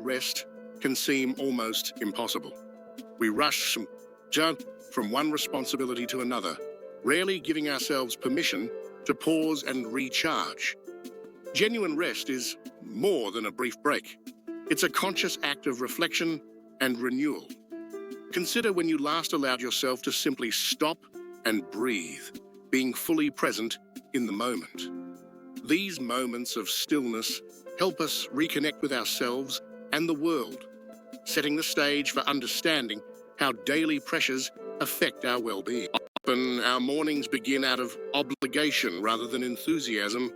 rest can seem almost impossible. We rush from one responsibility to another, rarely giving ourselves permission to pause and recharge. Genuine rest is more than a brief break. It's a conscious act of reflection and renewal. Consider when you last allowed yourself to simply stop and breathe, being fully present in the moment. These moments of stillness help us reconnect with ourselves and the world, setting the stage for understanding how daily pressures affect our well-being. Often, our mornings begin out of obligation rather than enthusiasm.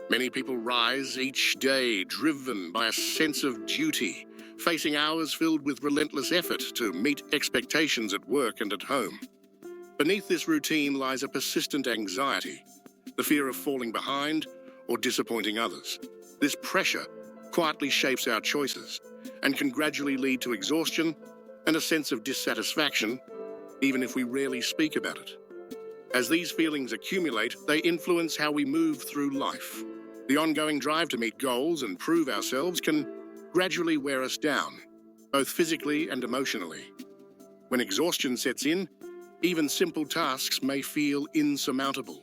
Many people rise each day driven by a sense of duty, facing hours filled with relentless effort to meet expectations at work and at home. Beneath this routine lies a persistent anxiety, the fear of falling behind or disappointing others. This pressure quietly shapes our choices and can gradually lead to exhaustion and a sense of dissatisfaction, even if we rarely speak about it. As these feelings accumulate, they influence how we move through life. The ongoing drive to meet goals and prove ourselves can gradually wear us down, both physically and emotionally. When exhaustion sets in, even simple tasks may feel insurmountable,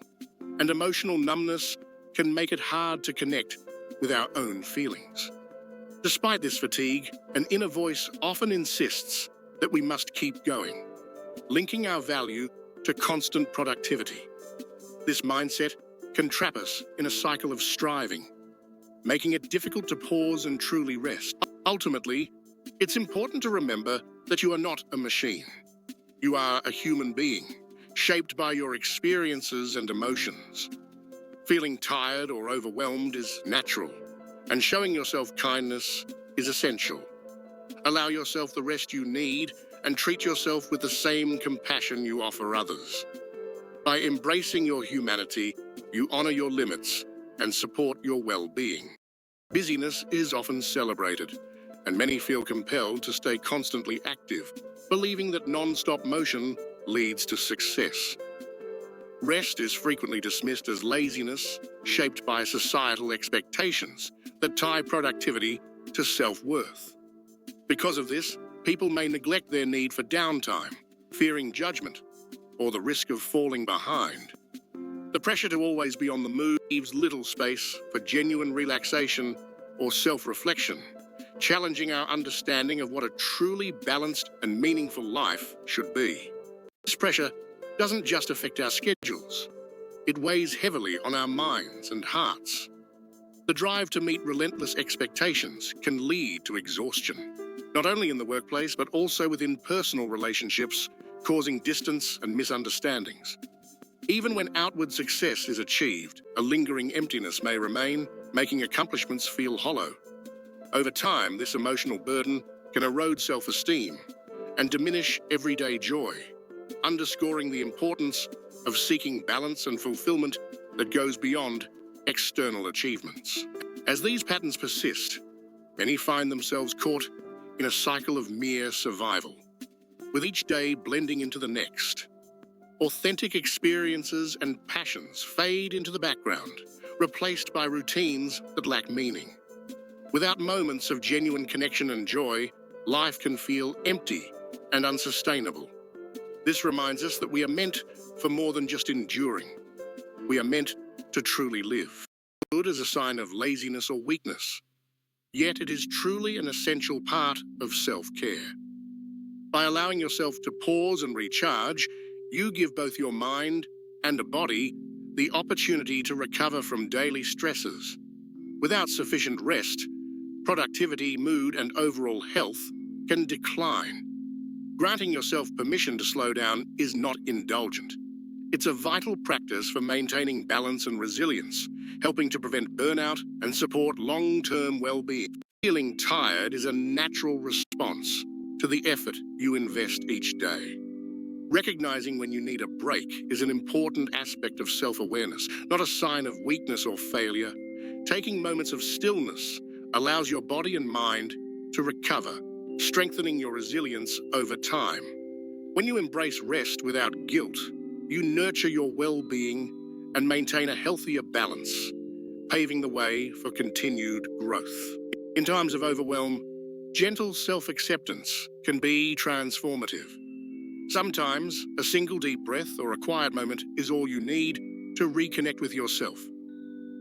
and emotional numbness can make it hard to connect with our own feelings. Despite this fatigue, an inner voice often insists that we must keep going, linking our value to constant productivity. This mindset can trap us in a cycle of striving, making it difficult to pause and truly rest. Ultimately, it's important to remember that you are not a machine. You are a human being, shaped by your experiences and emotions. Feeling tired or overwhelmed is natural, and showing yourself kindness is essential. Allow yourself the rest you need and treat yourself with the same compassion you offer others. By embracing your humanity, you honor your limits and support your well-being. Busyness is often celebrated, and many feel compelled to stay constantly active, believing that non-stop motion leads to success. Rest is frequently dismissed as laziness, shaped by societal expectations that tie productivity to self-worth. Because of this, people may neglect their need for downtime, fearing judgment, or the risk of falling behind. The pressure to always be on the move leaves little space for genuine relaxation or self-reflection, challenging our understanding of what a truly balanced and meaningful life should be. This pressure doesn't just affect our schedules. It weighs heavily on our minds and hearts. The drive to meet relentless expectations can lead to exhaustion, not only in the workplace but also within personal relationships, causing distance and misunderstandings. Even when outward success is achieved, a lingering emptiness may remain, making accomplishments feel hollow. Over time, this emotional burden can erode self-esteem and diminish everyday joy, underscoring the importance of seeking balance and fulfillment that goes beyond external achievements. As these patterns persist, many find themselves caught in a cycle of mere survival, with each day blending into the next. Authentic experiences and passions fade into the background, replaced by routines that lack meaning. Without moments of genuine connection and joy, life can feel empty and unsustainable. This reminds us that we are meant for more than just enduring. We are meant to truly live. Good is a sign of laziness or weakness, yet it is truly an essential part of self-care. By allowing yourself to pause and recharge, you give both your mind and a body the opportunity to recover from daily stresses. Without sufficient rest, productivity, mood, and overall health can decline. Granting yourself permission to slow down is not indulgent. It's a vital practice for maintaining balance and resilience, helping to prevent burnout and support long-term well-being. Feeling tired is a natural response to the effort you invest each day. Recognizing when you need a break is an important aspect of self-awareness, not a sign of weakness or failure. Taking moments of stillness allows your body and mind to recover, strengthening your resilience over time. When you embrace rest without guilt, you nurture your well-being and maintain a healthier balance, paving the way for continued growth. In times of overwhelm, Gentle self-acceptance can be transformative. Sometimes a single deep breath or a quiet moment is all you need to reconnect with yourself.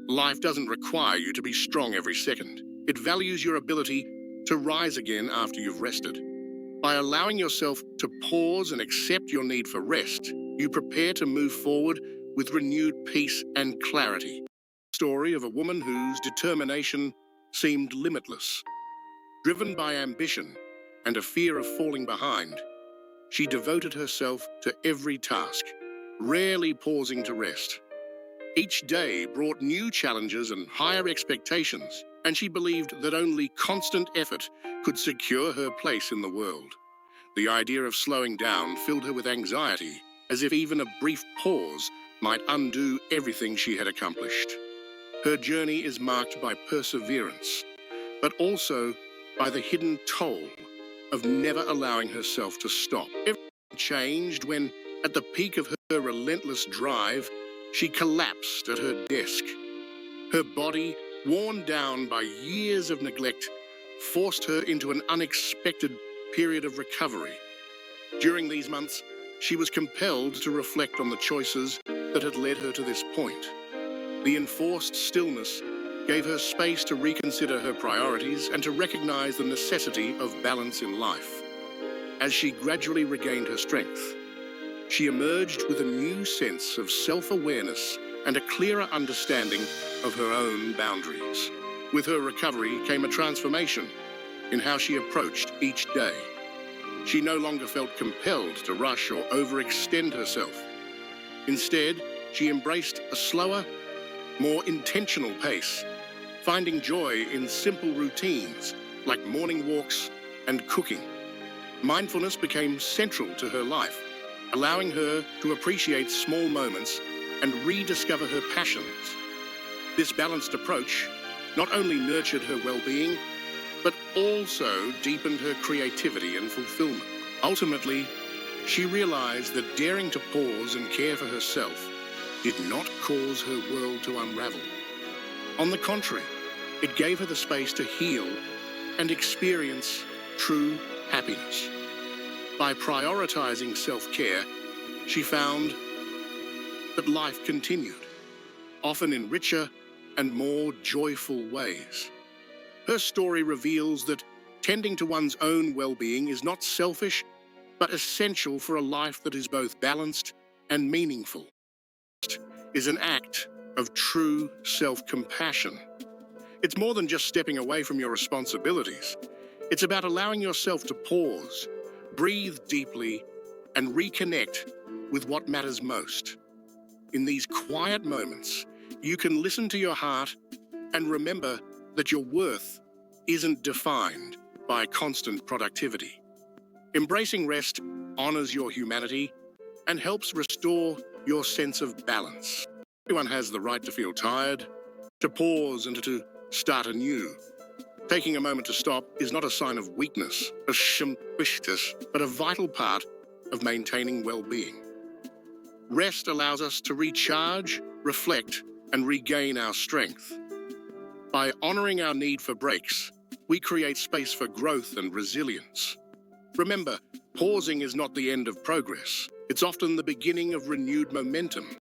Life doesn't require you to be strong every second. It values your ability to rise again after you've rested. By allowing yourself to pause and accept your need for rest, you prepare to move forward with renewed peace and clarity. Story of a woman whose determination seemed limitless. Driven by ambition and a fear of falling behind, she devoted herself to every task, rarely pausing to rest. Each day brought new challenges and higher expectations, and she believed that only constant effort could secure her place in the world. The idea of slowing down filled her with anxiety, as if even a brief pause might undo everything she had accomplished. Her journey is marked by perseverance, but also by the hidden toll of never allowing herself to stop. Everything changed when, at the peak of her relentless drive, she collapsed at her desk. Her body, worn down by years of neglect, forced her into an unexpected period of recovery. During these months, she was compelled to reflect on the choices that had led her to this point. The enforced stillness gave her space to reconsider her priorities and to recognize the necessity of balance in life. As she gradually regained her strength, she emerged with a new sense of self-awareness and a clearer understanding of her own boundaries. With her recovery came a transformation in how she approached each day. She no longer felt compelled to rush or overextend herself. Instead, she embraced a slower, more intentional pace, finding joy in simple routines like morning walks and cooking. Mindfulness became central to her life, allowing her to appreciate small moments and rediscover her passions. This balanced approach not only nurtured her well-being, but also deepened her creativity and fulfillment. Ultimately, she realized that daring to pause and care for herself did not cause her world to unravel. On the contrary, it gave her the space to heal and experience true happiness. By prioritizing self-care, she found that life continued, often in richer and more joyful ways. Her story reveals that tending to one's own well-being is not selfish, but essential for a life that is both balanced and meaningful. It is an act of true self-compassion. It's more than just stepping away from your responsibilities. It's about allowing yourself to pause, breathe deeply, and reconnect with what matters most. In these quiet moments, you can listen to your heart and remember that your worth isn't defined by constant productivity. Embracing rest honors your humanity and helps restore your sense of balance. Everyone has the right to feel tired, to pause, and to start anew. Taking a moment to stop is not a sign of weakness, but a vital part of maintaining well-being. Rest allows us to recharge, reflect, and regain our strength. By honoring our need for breaks, we create space for growth and resilience. Remember, pausing is not the end of progress. It's often the beginning of renewed momentum.